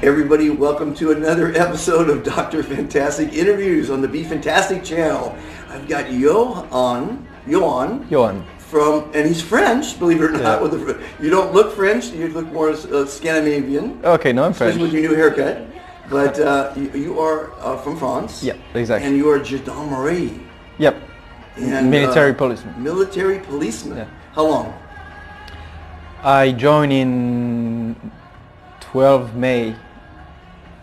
Everybody, welcome to another episode of Dr. Fantastic Interviews on the Be Fantastic channel. I've got Johan from, and he's French, believe it or not. Yeah. You don't look French, you look more Scandinavian. Okay, no, I'm French. Especially with your new haircut. But you are from France. Yeah, exactly. And you are Gendarme. Yep. And, military policeman. Military policeman. Yeah. How long? I joined in 12 May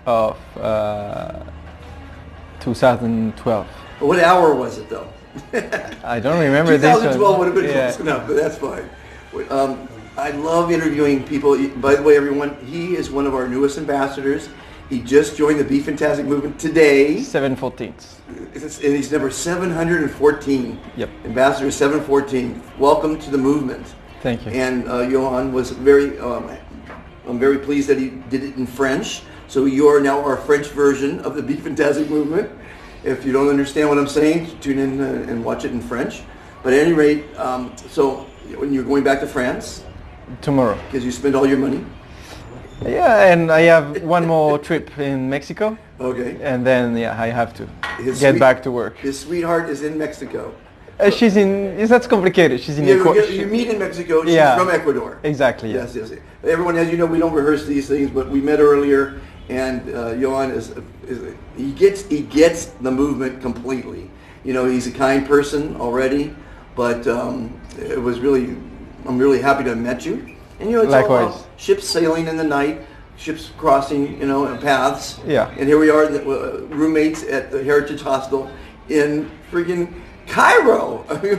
of 2012. What hour was it though? I don't remember this one. 2012 would have been close enough, but that's fine. I love interviewing people. By the way, everyone, he is one of our newest ambassadors. He just joined the Be Fantastic movement today. 7/14. And he's number 714. Yep. Ambassador 714. Welcome to the movement. Thank you. And Johan was I'm very pleased that he did it in French. So you are now our French version of the Be Fantastic movement. If you don't understand what I'm saying, tune in and watch it in French. But at any rate, so when you're going back to France? Tomorrow. Because you spent all your money? Yeah, and I have one more trip in Mexico. Okay. And then, I have to get back to work. His sweetheart is in Mexico. She's in, it's not complicated, she's in Ecuador. You meet in Mexico, she's from Ecuador. Exactly, yeah. Yes. Everyone, as you know, we don't rehearse these things, but we met earlier, and Johan he gets the movement completely. You know, he's a kind person already, but I'm really happy to have met you. And you know, it's Likewise. all about ships sailing in the night, ships crossing, paths. Yeah. And here we are, roommates at the Heritage Hostel in freaking Cairo. I mean,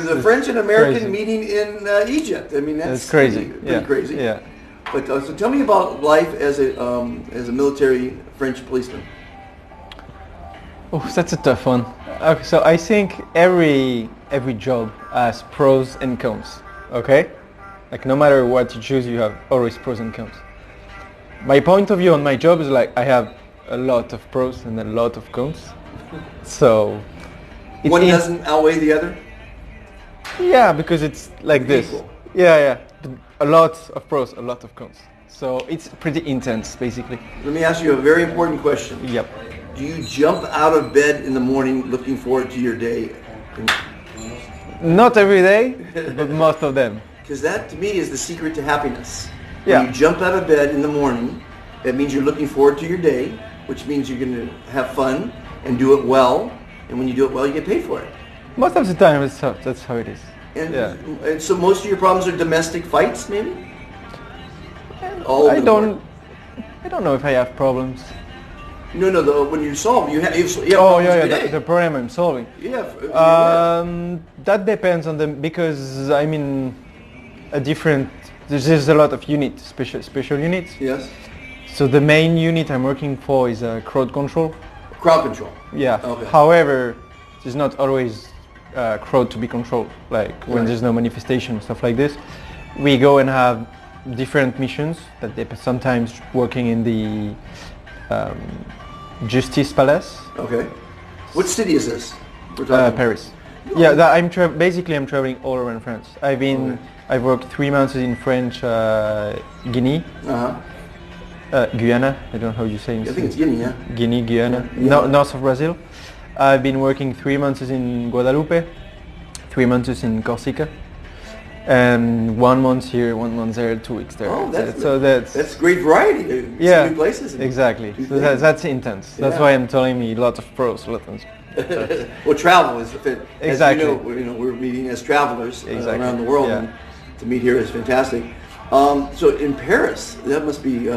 the French and American crazy. Meeting in Egypt. I mean, that's crazy. Pretty crazy. Yeah. But so tell me about life as a military French policeman. Oh, that's a tough one. Okay, so I think every job has pros and cons. Okay, like no matter what you choose, you have always pros and cons. My point of view on my job is like I have a lot of pros and a lot of cons. So one doesn't outweigh the other? Yeah, because it's like this. Equal. Yeah. A lot of pros, a lot of cons. So it's pretty intense, basically. Let me ask you a very important question. Yep. Do you jump out of bed in the morning looking forward to your day? Not every day, but most of them. Because that, to me, is the secret to happiness. Yeah. When you jump out of bed in the morning, that means you're looking forward to your day, which means you're going to have fun and do it well. And when you do it well, you get paid for it. Most of the time, that's how it is. And so most of your problems are domestic fights, maybe? I don't know if I have problems. No, when you solve, you have the problem I'm solving. Yeah. That depends on them, because I'm in there's a lot of units, special units. Yes. So the main unit I'm working for is crowd control. Crowd control. Yeah. Okay. However, there's not always crowd to be controlled. Like when there's no manifestation, stuff like this, we go and have different missions that they sometimes working in the Justice Palace. Okay. What city is this? Paris. Yeah, I'm traveling all around France. I've worked 3 months in French Guinea. Guyana. I don't know how you say it. I think it's Guinea, yeah. Guinea, Guyana. Yeah. No, north of Brazil. I've been working 3 months in Guadeloupe, 3 months in Corsica, and 1 month here, 1 month there, 2 weeks there. Oh, that's great variety. Yeah, new places. Exactly. So that's intense. That's why I'm telling me lots of pros, Well, travel is exactly. As you know, we're meeting as travelers around the world, and to meet here is fantastic. So in Paris, that must be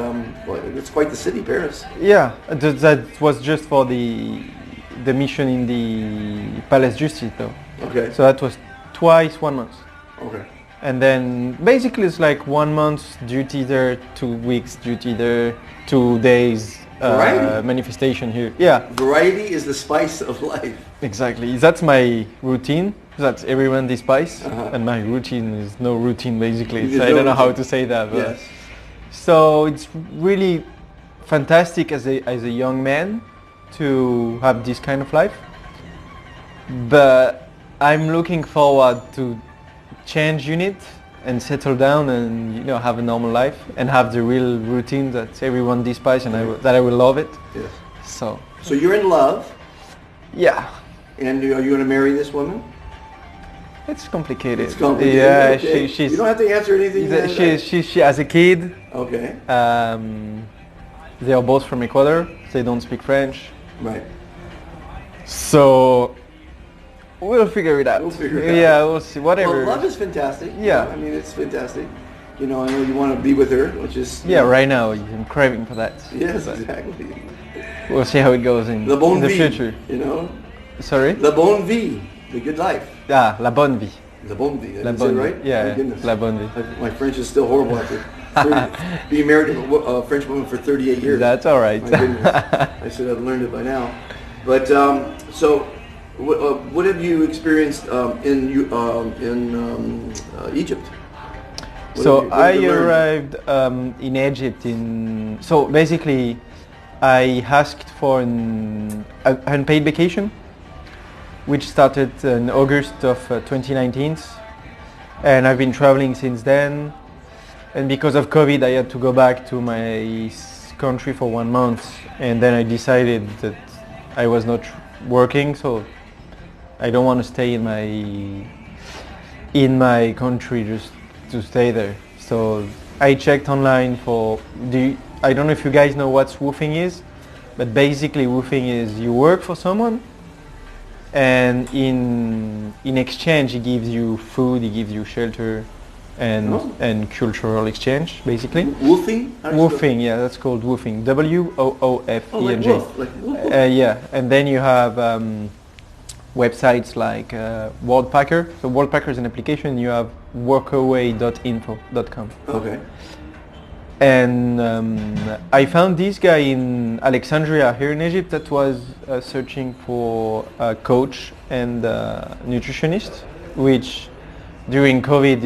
it's quite the city, Paris. Yeah, that was just for the mission in the Palace Justice, though. Okay. So that was twice 1 month. Okay. And then basically it's like 1 month duty there, 2 weeks duty there, 2 days manifestation here. Yeah. Variety is the spice of life. Exactly. That's my routine. That's everyone the spice, and my routine is no routine basically. So I don't know how to say that. But yes. So it's really fantastic as a young man to have this kind of life. But I'm looking forward to change unit and settle down and have a normal life and have the real routine that everyone despises and that I will love it. Yes. So you're in love, yeah, and are you going to marry this woman? it's complicated. It's complicated. Yeah, Okay. she's. You don't have to answer anything. She has a kid. Okay. They are both from Ecuador. They don't speak French. Right. So we'll figure it out. We'll figure it out. Yeah, we'll see. Whatever. Well, love is fantastic. Yeah. I mean, it's fantastic. I know you want to be with her, which is... Yeah, right now I'm craving for that. Yes, But exactly. we'll see how it goes in La bonne the vie, future. Sorry? La bonne vie, the good life. Ah, la bonne vie. La bonne vie. La Is bonne it vie. right? Yeah, My goodness. la bonne vie. My French is still horrible after being married to a French woman for 38 years. That's all right. My goodness. I should have learned it by now. But so, what have you experienced in Egypt? So what have you I learned? arrived in Egypt so basically I asked for an unpaid vacation, which started in August of 2019, and I've been traveling since then. And because of COVID, I had to go back to my country for 1 month, and then I decided that I was not working, so I don't want to stay in my country just to stay there. So I checked online for I don't know if you guys know what woofing is, but basically woofing is you work for someone, and in exchange he gives you food, he gives you shelter, and cultural exchange, basically. Woofing? Woofing, yeah, that's called woofing. WOOFENG. Oh, like woof, like woof, woof. Yeah, and then you have websites like Worldpacker. So Worldpacker is an application. You have workaway.info.com. Okay. And I found this guy in Alexandria here in Egypt that was searching for a coach and nutritionist, which during COVID,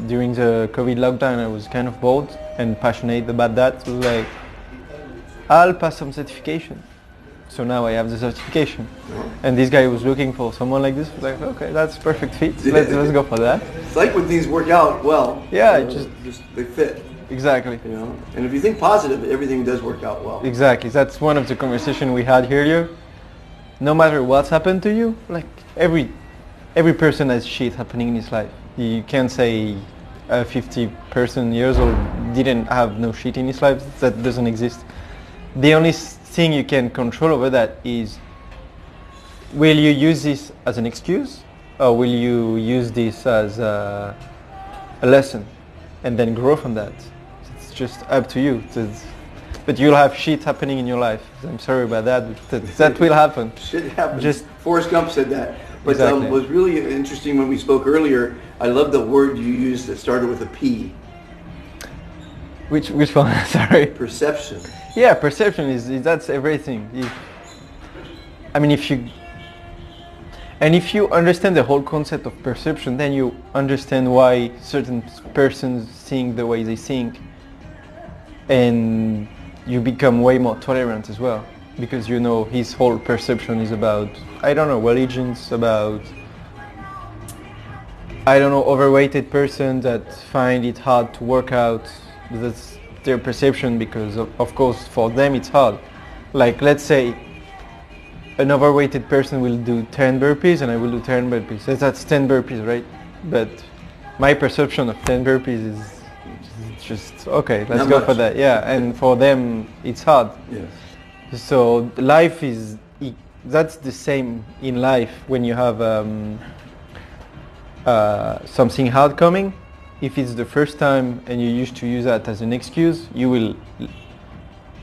during the COVID lockdown, I was kind of bored and passionate about that. So like, I'll pass some certification. So now I have the certification. And this guy was looking for someone like this. I was like, okay, that's perfect fit. Let's go for that. It's like when things work out well. Yeah, just they fit. Exactly. And if you think positive, everything does work out well. Exactly. That's one of the conversation we had earlier. No matter what's happened to you, like every person has shit happening in his life. You can't say a 50 person years old didn't have no shit in his life. That doesn't exist. The only thing you can control over that is, will you use this as an excuse, or will you use this as a lesson and then grow from that? It's just up to you. But you'll have shit happening in your life. I'm sorry about that, but that will happen. Shit happens. Just Forrest Gump said that. But exactly. It was really interesting when we spoke earlier. I love the word you used that started with a P. Which one? Sorry. Perception. Yeah, perception is that's everything. If you understand the whole concept of perception, then you understand why certain persons think the way they think, and you become way more tolerant as well, because his whole perception is about, I don't know, religions, about, I don't know, overweighted person that find it hard to work out. That's their perception, because of course for them it's hard. Like, let's say an overweighted person will do 10 burpees and I will do 10 burpees. That's 10 burpees, right? But my perception of 10 burpees is just, okay, let's Not go much. for that. Yeah, and for them it's hard. Yes. So life that's the same in life. When you have something hard coming, if it's the first time and you used to use that as an excuse, you will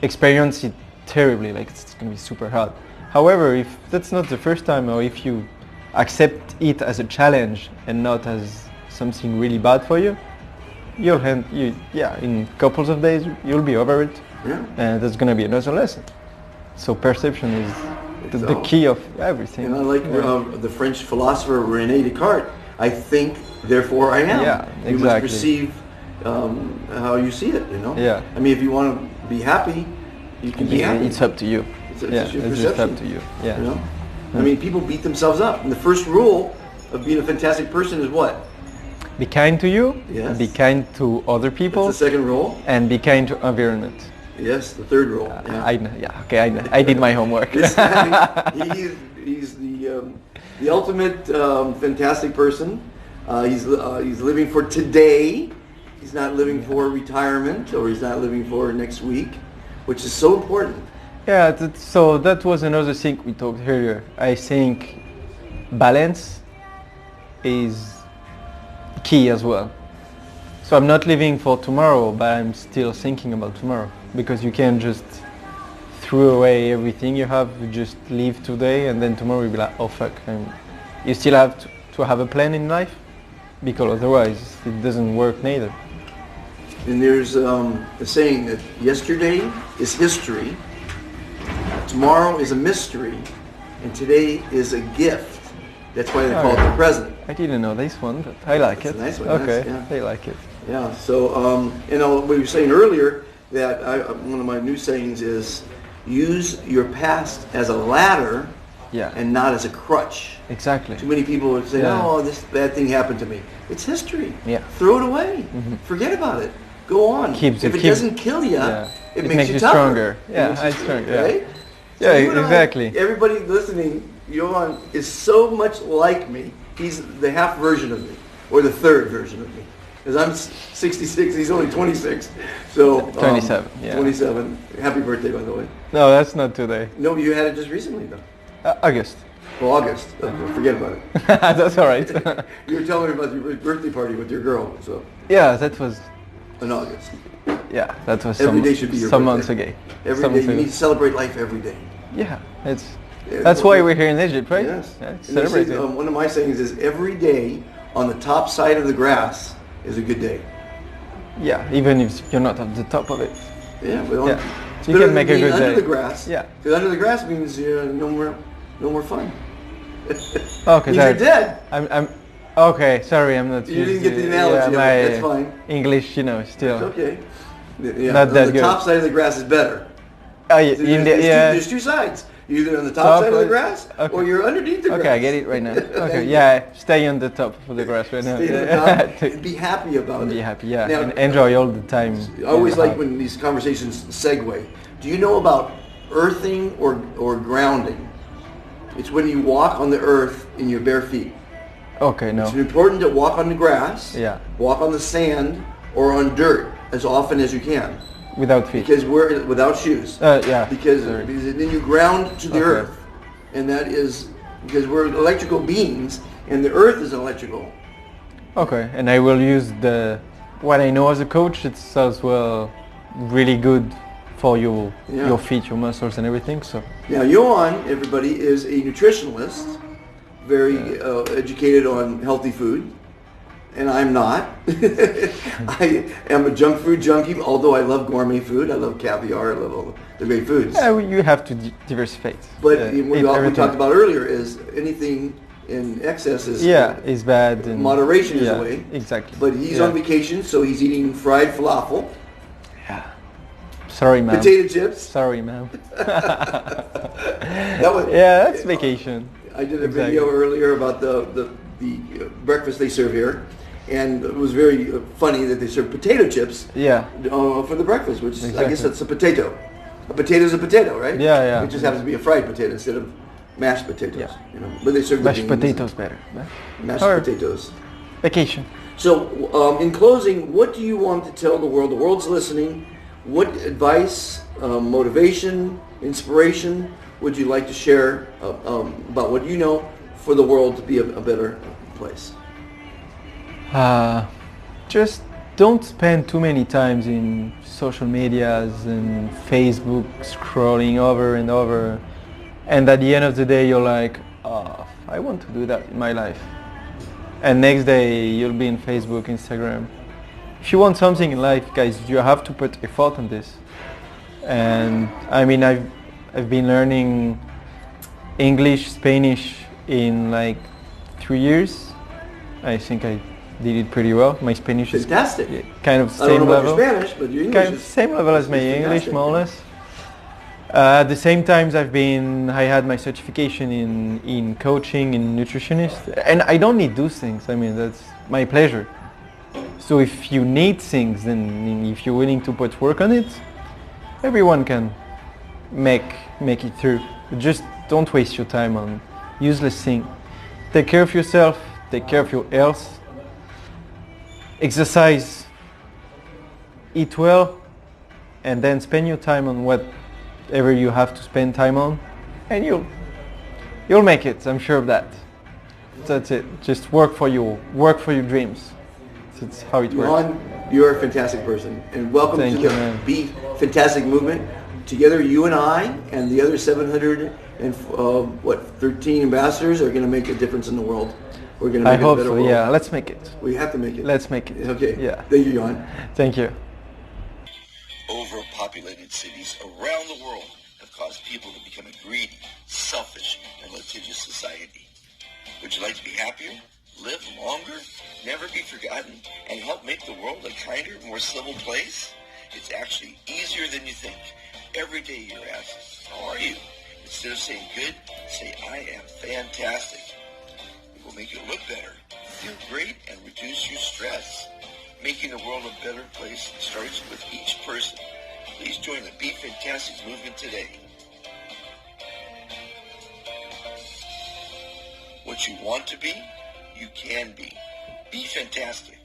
experience it terribly, like it's going to be super hard. However, if that's not the first time, or if you accept it as a challenge and not as something really bad for you, in couples of days you'll be over it. Yeah. And that's going to be another lesson. So perception is the key of everything. And I like the French philosopher René Descartes. I think, therefore I am. Yeah, You must exactly. perceive how you see it, Yeah. I mean, if you want to be happy, you can be happy. It's up to you. It's Yeah, your it's just perception, up to you. Yeah. You know? I mean, people beat themselves up. And the first rule of being a fantastic person is what? Be kind to you, Yes. be kind to other people, That's the second rule. and be kind to environment. Yes, the third rule. Yeah. I know, yeah, okay, I know. I did my homework. This guy, he's the ultimate fantastic person. He's living for today. He's not living for retirement, or he's not living for next week, which is so important. Yeah, so that was another thing we talked earlier. I think balance is key as well. So I'm not living for tomorrow, but I'm still thinking about tomorrow, because you can't just throw away everything you have. You just live today, and then tomorrow you'll be like, oh fuck. And you still have to have a plan in life, because otherwise it doesn't work neither. And there's a saying that yesterday is history, tomorrow is a mystery, and today is a gift. That's why they call it the present. I didn't know this one, but I like It's it. a nice one. Okay, Yes, yeah. I like it. Yeah. So, we were saying earlier that one of my new sayings is, use your past as a ladder, Yeah. and not as a crutch. Exactly. Too many people would say, Yeah. "Oh, this bad thing happened to me." It's history. Yeah. Throw it away. Forget about it. Go on. Keeps if it- it keeps- doesn't kill you, Yeah. it It makes makes you you tougher. stronger. It Yeah, makes you it's stronger, stronger, yeah. right? So Yeah, you and I, exactly. everybody listening, Johan is so much like me. He's the half version of me, or the third version of me. Because I'm 66, he's only 26. So 27, yeah. 27. Happy birthday, by the way. No, that's not today. No, you had it just recently, though. August. Well, August. Forget about it. That's all right. You were telling me about your birthday party with your girl, so Yeah, that was. in August. Yeah, that was Every some, day should be your some birthday. months ago. Every Some day, months you ago. need to celebrate life every day. Yeah, it's. Yeah, That's well, why we're here in Egypt, right? Yes. Yeah, And they celebrate say, it. one of my sayings is, every day on the top side of the grass is a good day. Yeah, even if you're not at the top of it. Yeah, but Yeah. it's You better can than make a being good under day. the grass. Yeah. Because under the grass means no more fun. Okay, Means you're that- dead. I'm. Okay, sorry, I'm not. You used didn't get to- the analogy. Yeah, of it. my That's fine. English, still. It's okay. Yeah, Not on that the good. top side of the grass is better. Oh, yeah, There's two sides. You're either on the top side of the side- grass, okay. or you're underneath the grass. Okay, I get it right now. Okay, Thank you. yeah, stay on the top of the grass right now. Stay on the top and be happy about it. Be happy, yeah, Now, and enjoy all the time. I always you like have. when these conversations segue. Do you know about earthing or grounding? It's when you walk on the earth in your bare feet. Okay, no. It's important to walk on the grass, Yeah. walk on the sand, or on dirt as often as you can. Without feet. Because we're without shoes. Yeah. Because sorry. then you ground to the Okay. earth, and that is because we're electrical beings, and the earth is electrical. Okay, and I will use what I know as a coach. It's as well really good for your feet, your muscles, and everything. So Now, Johan, everybody, is a nutritionalist, very educated on healthy food, and I'm not. I am a junk food junkie, although I love gourmet food. I love caviar. I love all the great foods. yeah, you have to diversify. But eat what we everything. talked about earlier is anything in excess is Is bad. And moderation is the way. Exactly. But he's on vacation, so he's eating fried falafel, Yeah. Sorry, ma'am. potato chips. Sorry, ma'am. That was, Yeah, that's vacation. I did a Exactly. video earlier about the breakfast they serve here, and it was very funny that they serve potato chips Yeah. for the breakfast, which I Exactly. guess that's a potato. A potato is a potato, right? Yeah, yeah. It just happens to be a fried potato instead of mashed potatoes. Yeah. But they serve the Mashed beans and potatoes better. Mashed Or potatoes. Vacation. So, in closing, what do you want to tell the world? The world's listening. What advice, motivation, inspiration would you like to share about what you know for the world to be a better place? Just don't spend too many times in social medias and Facebook scrolling over and over. And at the end of the day, you're like, oh, I want to do that in my life. And next day, you'll be in Facebook, Instagram. If you want something in life, guys, you have to put effort on this. And I mean, I've been learning English, Spanish in like 3 years. I think I did it pretty well. My Spanish is Fantastic. kind of I don't same know about level. your Spanish, but your English Kind of is same level as my is English, fantastic. more or less. At the same time, I had my certification in coaching, in nutritionist, and I don't need those things. I mean, that's my pleasure. So if you need things, then if you're willing to put work on it, everyone can make it through. But just don't waste your time on useless things. Take care of yourself, take care of your health, exercise, eat well, and then spend your time on whatever you have to spend time on, and you'll make it. I'm sure of that. That's it. Just work for your dreams. That's how it works. Ron, you're a fantastic person, and welcome Thank to you, the man. Be Fantastic movement. Together, you and I and the other 13 ambassadors are going to make a difference in the world. We're going to I make it a hope better so. world. Yeah, let's make it. We have to make it. Let's make it. Okay. Yeah. Thank you, Jan. Thank you. Overpopulated cities around the world have caused people to become a greedy, selfish, and litigious society. Would you like to be happier, live longer, never be forgotten, and help make the world a kinder, more civil place? It's actually easier than you think. Every day you're asked, how are you? Instead of saying good, say I am fantastic. It will make you look better, feel great, and reduce your stress. Making the world a better place starts with each person. Please join the Be Fantastic movement today. What you want to be, you can be. Be fantastic.